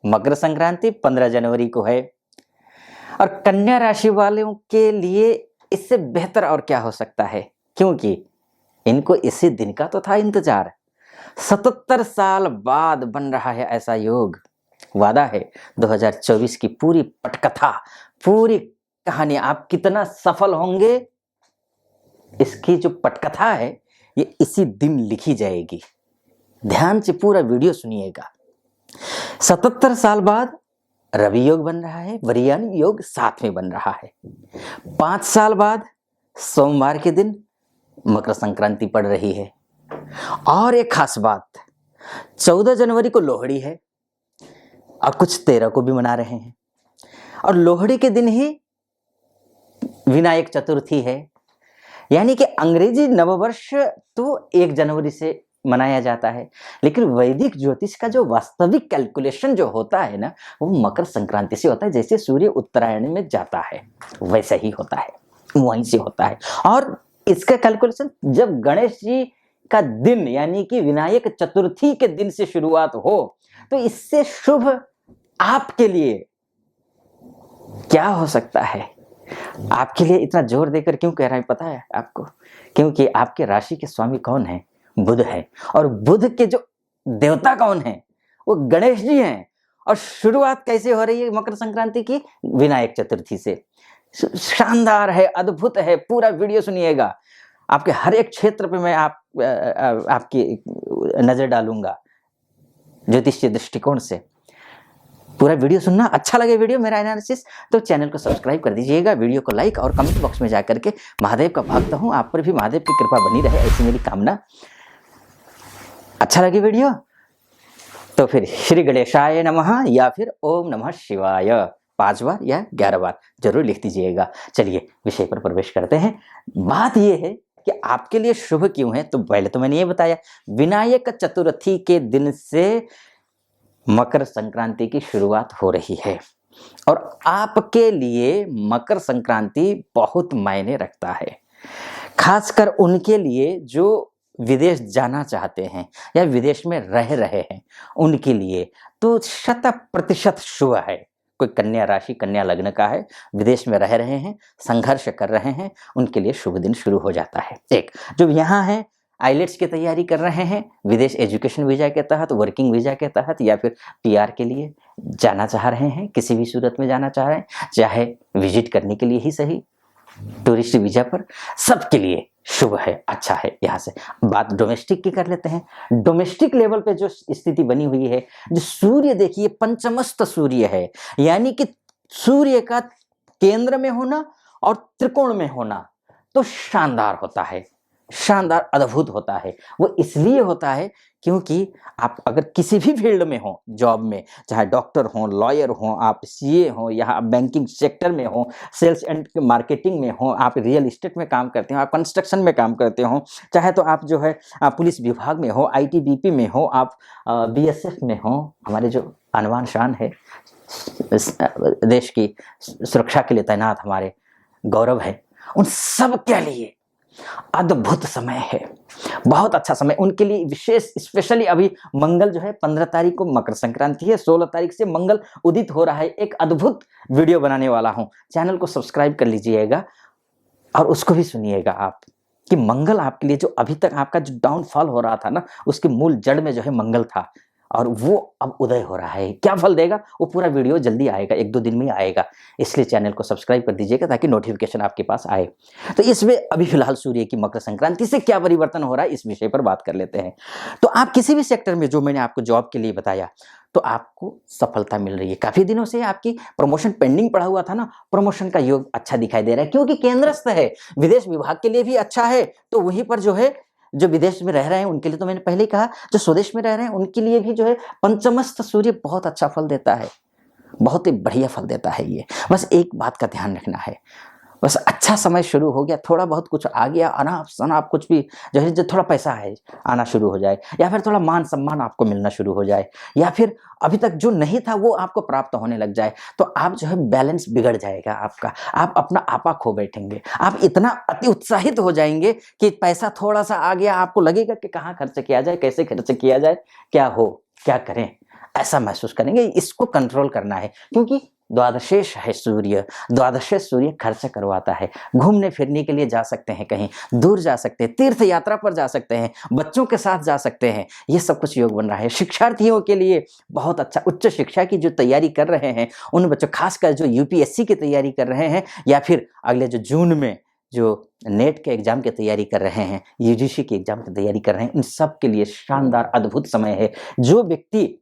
मकर संक्रांति 15 जनवरी को है और कन्या राशि वालों के लिए इससे बेहतर और क्या हो सकता है, क्योंकि इनको इसी दिन का तो था इंतजार। 77 साल बाद बन रहा है ऐसा योग। वादा है 2024 की पूरी पटकथा, पूरी कहानी, आप कितना सफल होंगे इसकी जो पटकथा है ये इसी दिन लिखी जाएगी। ध्यान से पूरा वीडियो सुनिएगा। 77 साल बाद रवि योग बन रहा है, वरियान योग साथ में बन रहा है। 5 साल बाद सोमवार के दिन मकर संक्रांति पड़ रही है। और एक खास बात, 14 जनवरी को लोहड़ी है और कुछ 13 को भी मना रहे हैं, और लोहड़ी के दिन ही विनायक चतुर्थी है। यानी कि अंग्रेजी नववर्ष तो 1 जनवरी से मनाया जाता है, लेकिन वैदिक ज्योतिष का जो वास्तविक कैलकुलेशन जो होता है ना, वो मकर संक्रांति से होता है। जैसे सूर्य उत्तरायण में जाता है वैसा ही होता है, वहीं से होता है। और इसका कैलकुलेशन जब गणेश जी का दिन यानी कि विनायक चतुर्थी के दिन से शुरुआत हो, तो इससे शुभ आपके लिए क्या हो सकता है। आपके लिए इतना जोर देकर क्यों कह रहा है पता है आपको? क्योंकि आपके राशि के स्वामी कौन है? बुध है। और बुध के जो देवता कौन है? वो गणेश जी हैं। और शुरुआत कैसे हो रही है मकर संक्रांति की? विनायक चतुर्थी से। शानदार है, अद्भुत है। पूरा वीडियो सुनिएगा। आपके हर एक क्षेत्र पे मैं आपकी नजर डालूंगा ज्योतिषीय दृष्टिकोण से। पूरा वीडियो सुनना। अच्छा लगे वीडियो मेरा एनालिसिस तो चैनल को सब्सक्राइब कर दीजिएगा, वीडियो को लाइक और कमेंट बॉक्स में जाकर के महादेव का भक्त हूं, आप पर भी महादेव की कृपा बनी रहे, ऐसी मेरी कामना। अच्छा लगे वीडियो तो फिर श्री गणेशाय नमः या फिर ओम नमः शिवाय 5 बार या 11 बार जरूर लिख दीजिएगा। चलिए विषय पर प्रवेश करते हैं। बात यह है कि आपके लिए शुभ क्यों है, तो पहले तो मैंने ये बताया विनायक चतुर्थी के दिन से मकर संक्रांति की शुरुआत हो रही है और आपके लिए मकर संक्रांति बहुत मायने रखता है, खासकर उनके लिए जो विदेश जाना चाहते हैं या विदेश में रह रहे हैं उनके लिए तो 100% शुभ है। कोई कन्या राशि कन्या लग्न का है, विदेश में रह रहे हैं, संघर्ष कर रहे हैं, उनके लिए शुभ दिन शुरू हो जाता है। एक जो यहाँ है आईलेट्स की तैयारी कर रहे हैं, विदेश एजुकेशन वीजा के तहत, वर्किंग वीजा के तहत या फिर पीआर के लिए जाना चाह रहे हैं, किसी भी सूरत में जाना चाह रहे हैं, चाहे विजिट करने के लिए ही सही, टूरिस्ट वीजा पर, सबके लिए शुभ है, अच्छा है। यहाँ से बात डोमेस्टिक की कर लेते हैं। डोमेस्टिक लेवल पे जो स्थिति बनी हुई है, जो सूर्य देखिए पंचमस्त सूर्य है, यानी कि सूर्य का केंद्र में होना और त्रिकोण में होना तो शानदार होता है, शानदार अद्भुत होता है। वो इसलिए होता है क्योंकि आप अगर किसी भी फील्ड में हो, जॉब में, चाहे डॉक्टर हो, लॉयर हो, आप सीए हो, या आप बैंकिंग सेक्टर में हो, सेल्स एंड मार्केटिंग में हो, आप रियल एस्टेट में काम करते हो, आप कंस्ट्रक्शन में काम करते हो, चाहे तो आप जो है पुलिस विभाग में हो, आईटीबीपी में हो, आप बीएसएफ में हो, हमारे जो अनवान शान है देश की सुरक्षा के लिए तैनात हमारे गौरव है, उन सब के लिए अद्भुत समय है, बहुत अच्छा समय उनके लिए। विशेष स्पेशली अभी मंगल जो है 15 तारीख को मकर संक्रांति है, 16 तारीख से मंगल उदित हो रहा है। एक अद्भुत वीडियो बनाने वाला हूं, चैनल को सब्सक्राइब कर लीजिएगा और उसको भी सुनिएगा आप कि मंगल आपके लिए जो अभी तक आपका जो डाउनफॉल हो रहा था ना, उसके मूल जड़ में जो है मंगल था और वो अब उदय हो रहा है। क्या फल देगा वो पूरा वीडियो जल्दी आएगा, 1-2 दिन में ही आएगा, इसलिए चैनल को सब्सक्राइब कर दीजिएगा ताकि नोटिफिकेशन आपके पास आए। तो इसमें अभी फिलहाल सूर्य की मकर संक्रांति से क्या परिवर्तन हो रहा है इस विषय पर बात कर लेते हैं। तो आप किसी भी सेक्टर में, जो मैंने आपको जॉब के लिए बताया, तो आपको सफलता मिल रही है। काफी दिनों से आपकी प्रमोशन पेंडिंग पड़ा हुआ था ना, प्रमोशन का योग अच्छा दिखाई दे रहा है क्योंकि केंद्रस्थ है, विदेश विभाग के लिए भी अच्छा है। तो वहीं पर जो है जो विदेश में रह रहे हैं उनके लिए तो मैंने पहले ही कहा, जो स्वदेश में रह रहे हैं उनके लिए भी जो है पंचमस्त सूर्य बहुत अच्छा फल देता है, बहुत ही बढ़िया फल देता है ये। बस एक बात का ध्यान रखना है, बस अच्छा समय शुरू हो गया, थोड़ा बहुत कुछ आ गया, अनाप शनाप कुछ भी जो है, जो थोड़ा पैसा है आना शुरू हो जाए, या फिर थोड़ा मान सम्मान आपको मिलना शुरू हो जाए, या फिर अभी तक जो नहीं था वो आपको प्राप्त होने लग जाए, तो आप जो है बैलेंस बिगड़ जाएगा आपका, आप अपना आपा खो बैठेंगे, आप इतना अति उत्साहित हो जाएंगे कि पैसा थोड़ा सा आ गया, आपको लगेगा कि कहाँ खर्च किया जाए, कैसे खर्च किया जाए, क्या हो क्या करें। ऐसा महसूस करेंगे। इसको कंट्रोल करना है, क्योंकि द्वादशेश है सूर्य, द्वादशेश सूर्य खर्च करवाता है। घूमने फिरने के लिए जा सकते हैं, कहीं दूर जा सकते हैं, तीर्थ यात्रा पर जा सकते हैं, बच्चों के साथ जा सकते हैं, ये सब कुछ योग बन रहा है। शिक्षार्थियों के लिए बहुत अच्छा, उच्च शिक्षा की जो तैयारी कर रहे हैं उन बच्चों, खासकर जो यूपीएससी की तैयारी कर रहे हैं या फिर अगले जो जून में जो नेट के एग्जाम की तैयारी कर रहे हैं, यूजीसी के एग्जाम की तैयारी कर रहे हैं, इन सब के लिए शानदार अद्भुत समय है। जो व्यक्ति,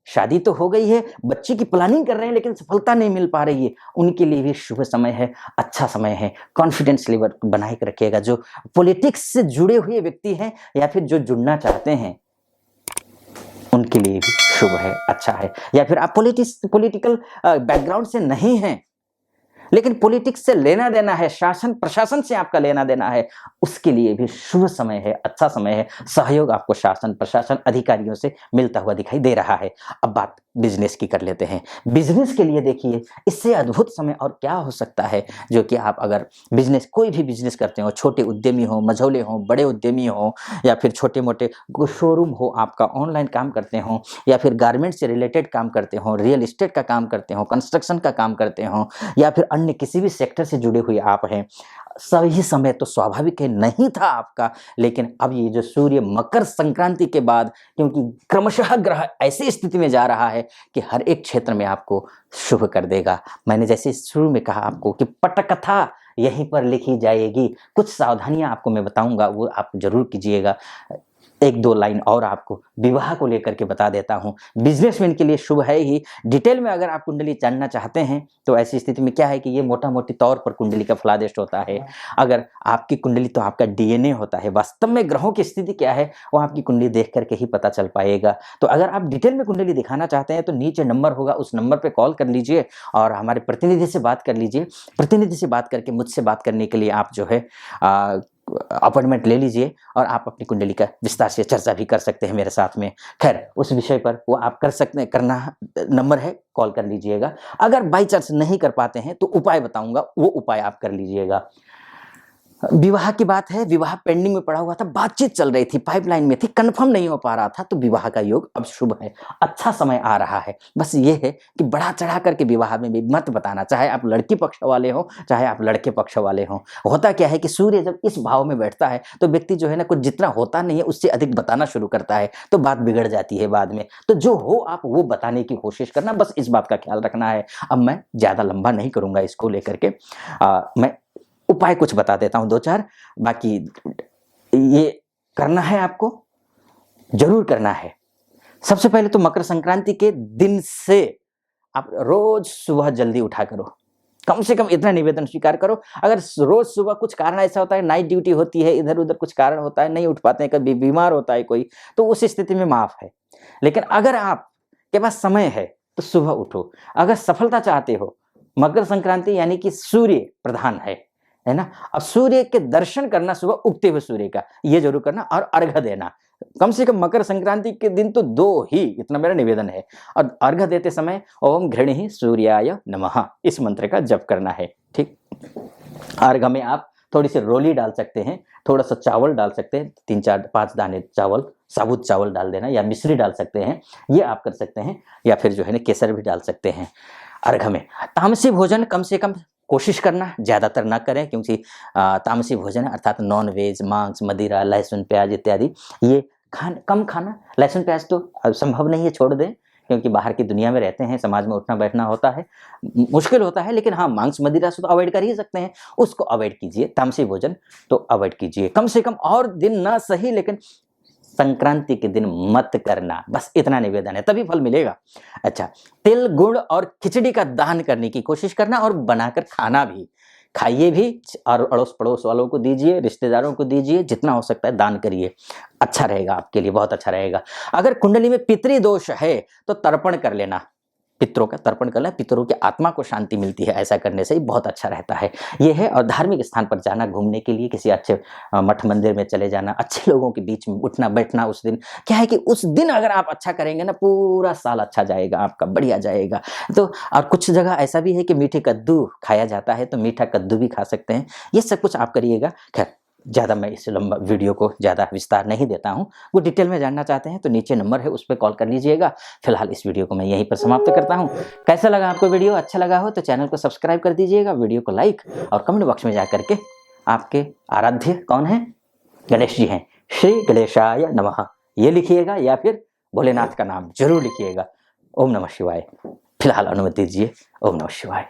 शादी तो हो गई है, बच्चे की प्लानिंग कर रहे हैं लेकिन सफलता नहीं मिल पा रही है, उनके लिए भी शुभ समय है, अच्छा समय है। कॉन्फिडेंस लेवल बनाए के रखिएगा। जो पॉलिटिक्स से जुड़े हुए व्यक्ति हैं या फिर जो जुड़ना चाहते हैं, उनके लिए भी शुभ है, अच्छा है। या फिर आप पॉलिटिकल बैकग्राउंड से नहीं हैं लेकिन पॉलिटिक्स से लेना देना है, शासन प्रशासन से आपका लेना देना है, उसके लिए भी शुभ समय है, अच्छा समय है। सहयोग आपको शासन प्रशासन अधिकारियों से मिलता हुआ दिखाई दे रहा है। अब बात बिजनेस की कर लेते हैं। बिजनेस के लिए देखिए, इससे अद्भुत समय और क्या हो सकता है, जो कि आप अगर बिजनेस, कोई भी बिजनेस करते हो, छोटे उद्यमी हो, मझौले हो, बड़े उद्यमी हो, या फिर छोटे मोटे शोरूम हो, आपका ऑनलाइन काम करते हो, या फिर गारमेंट से रिलेटेड काम करते हो, रियल एस्टेट का काम करते हो, कंस्ट्रक्शन का काम करते हो, या फिर अन्य किसी भी सेक्टर से जुड़े हुए आप हैं, सही समय तो स्वाभाविक है नहीं था आपका, लेकिन अब ये जो सूर्य मकर संक्रांति के बाद, क्योंकि क्रमशः ग्रह ऐसी स्थिति में जा रहा है कि हर एक क्षेत्र में आपको शुभ कर देगा। मैंने जैसे शुरू में कहा आपको कि पटकथा यहीं पर लिखी जाएगी। कुछ सावधानियां आपको मैं बताऊंगा, वो आप जरूर कीजिएगा। एक दो लाइन और आपको विवाह को लेकर के बता देता हूँ। बिजनेसमैन के लिए शुभ है ही। डिटेल में अगर आप कुंडली जानना चाहते हैं तो ऐसी स्थिति में क्या है कि ये मोटा मोटी तौर पर कुंडली का फलादेश होता है। अगर आपकी कुंडली तो आपका डीएनए होता है, वास्तव में ग्रहों की स्थिति क्या है वो आपकी कुंडली देख करके ही पता चल पाएगा। तो अगर आप डिटेल में कुंडली दिखाना चाहते हैं तो नीचे नंबर होगा, उस नंबर पर कॉल कर लीजिए और हमारे प्रतिनिधि से बात कर लीजिए। प्रतिनिधि से बात करके मुझसे बात करने के लिए आप जो है अपॉइंटमेंट ले लीजिए और आप अपनी कुंडली का विस्तार से चर्चा भी कर सकते हैं मेरे साथ में। खैर, उस विषय पर वो आप कर सकते हैं, करना नंबर है, कॉल कर लीजिएगा। अगर बाई चांस नहीं कर पाते हैं तो उपाय बताऊंगा, वो उपाय आप कर लीजिएगा। विवाह की बात है, विवाह पेंडिंग में पड़ा हुआ था, बातचीत चल रही थी, पाइपलाइन में थी, कंफर्म नहीं हो पा रहा था, तो विवाह का योग अब शुभ है, अच्छा समय आ रहा है। बस ये है कि बढ़ा चढ़ा करके विवाह में भी मत बताना, चाहे आप लड़की पक्ष वाले हो चाहे आप लड़के पक्ष वाले हो। होता क्या है कि सूर्य जब इस भाव में बैठता है तो व्यक्ति जो है ना, कुछ जितना होता नहीं है उससे अधिक बताना शुरू करता है, तो बात बिगड़ जाती है बाद में। तो जो हो आप वो बताने की कोशिश करना, बस इस बात का ख्याल रखना है। अब मैं ज्यादा लंबा नहीं करूंगा इसको लेकर के, मैं उपाय कुछ बता देता हूं दो चार, बाकी ये करना है आपको, जरूर करना है। सबसे पहले तो मकर संक्रांति के दिन से आप रोज सुबह जल्दी उठा करो, कम से कम इतना निवेदन स्वीकार करो। अगर रोज सुबह कुछ कारण ऐसा होता है, नाइट ड्यूटी होती है, इधर उधर कुछ कारण होता है, नहीं उठ पाते हैं, कभी बीमार होता है कोई, तो उस स्थिति में माफ है। लेकिन अगर आपके पास समय है तो सुबह उठो। अगर सफलता चाहते हो, मकर संक्रांति यानी कि सूर्य प्रधान है ना। अब सूर्य के दर्शन करना सुबह उगते हुए सूर्य का, ये जरूर करना, और अर्घ्य देना। कम से कम मकर संक्रांति के दिन तो दो ही, इतना मेरा निवेदन है। और अर्घ्य देते समय ओम घृणि सूर्याय नमः इस मंत्र का जप करना है, ठीक। अर्घ्य में आप थोड़ी सी रोली डाल सकते हैं, थोड़ा सा चावल डाल सकते हैं, 3-4-5 दाने चावल, साबुत चावल डाल देना, या मिश्री डाल सकते हैं, ये आप कर सकते हैं। या फिर जो है ना केसर भी डाल सकते हैं अर्घ्य में। तामसी भोजन कम से कम कोशिश करना, ज़्यादातर ना करें, क्योंकि तामसी भोजन अर्थात नॉन वेज, मांस, मदिरा, लहसुन प्याज इत्यादि ये कम खाना। लहसुन प्याज तो संभव नहीं है, छोड़ दें, क्योंकि बाहर की दुनिया में रहते हैं, समाज में उठना बैठना होता है, मुश्किल होता है। लेकिन हाँ, मांस मदिरा से तो अवॉइड कर ही सकते हैं, उसको अवॉइड कीजिए। तामसी भोजन तो अवॉइड कीजिए कम से कम, और दिन ना सही लेकिन संक्रांति के दिन मत करना, बस इतना निवेदन है, तभी फल मिलेगा। अच्छा, तिल गुड़ और खिचड़ी का दान करने की कोशिश करना, और बनाकर खाना भी, खाइए भी, और अड़ोस पड़ोस वालों को दीजिए, रिश्तेदारों को दीजिए, जितना हो सकता है दान करिए, अच्छा रहेगा आपके लिए, बहुत अच्छा रहेगा। अगर कुंडली में पितृ दोष है तो तर्पण कर लेना, पितरों का तर्पण करना, पितरों की आत्मा को शांति मिलती है, ऐसा करने से ही बहुत अच्छा रहता है। ये है। और धार्मिक स्थान पर जाना, घूमने के लिए किसी अच्छे मठ मंदिर में चले जाना, अच्छे लोगों के बीच में उठना बैठना, उस दिन क्या है कि उस दिन अगर आप अच्छा करेंगे ना, पूरा साल अच्छा जाएगा आपका, बढ़िया जाएगा। तो और कुछ जगह ऐसा भी है कि मीठे कद्दू खाया जाता है, तो मीठा कद्दू भी खा सकते हैं, ये सब कुछ आप करिएगा। खैर, ज़्यादा मैं इस लंबा वीडियो को ज़्यादा विस्तार नहीं देता हूँ। वो डिटेल में जानना चाहते हैं तो नीचे नंबर है, उस पे कॉल कर लीजिएगा। फिलहाल इस वीडियो को मैं यहीं पर समाप्त करता हूँ। कैसा लगा आपको वीडियो? अच्छा लगा हो तो चैनल को सब्सक्राइब कर दीजिएगा, वीडियो को लाइक और कमेंट बॉक्स में जा करके आपके आराध्य कौन हैं? गणेश जी हैं। श्री गणेशाय नमः ये लिखिएगा या फिर भोलेनाथ का नाम जरूर लिखिएगा। ओम नमः शिवाय। फिलहाल अनुमति दीजिए। ओम नमः शिवाय।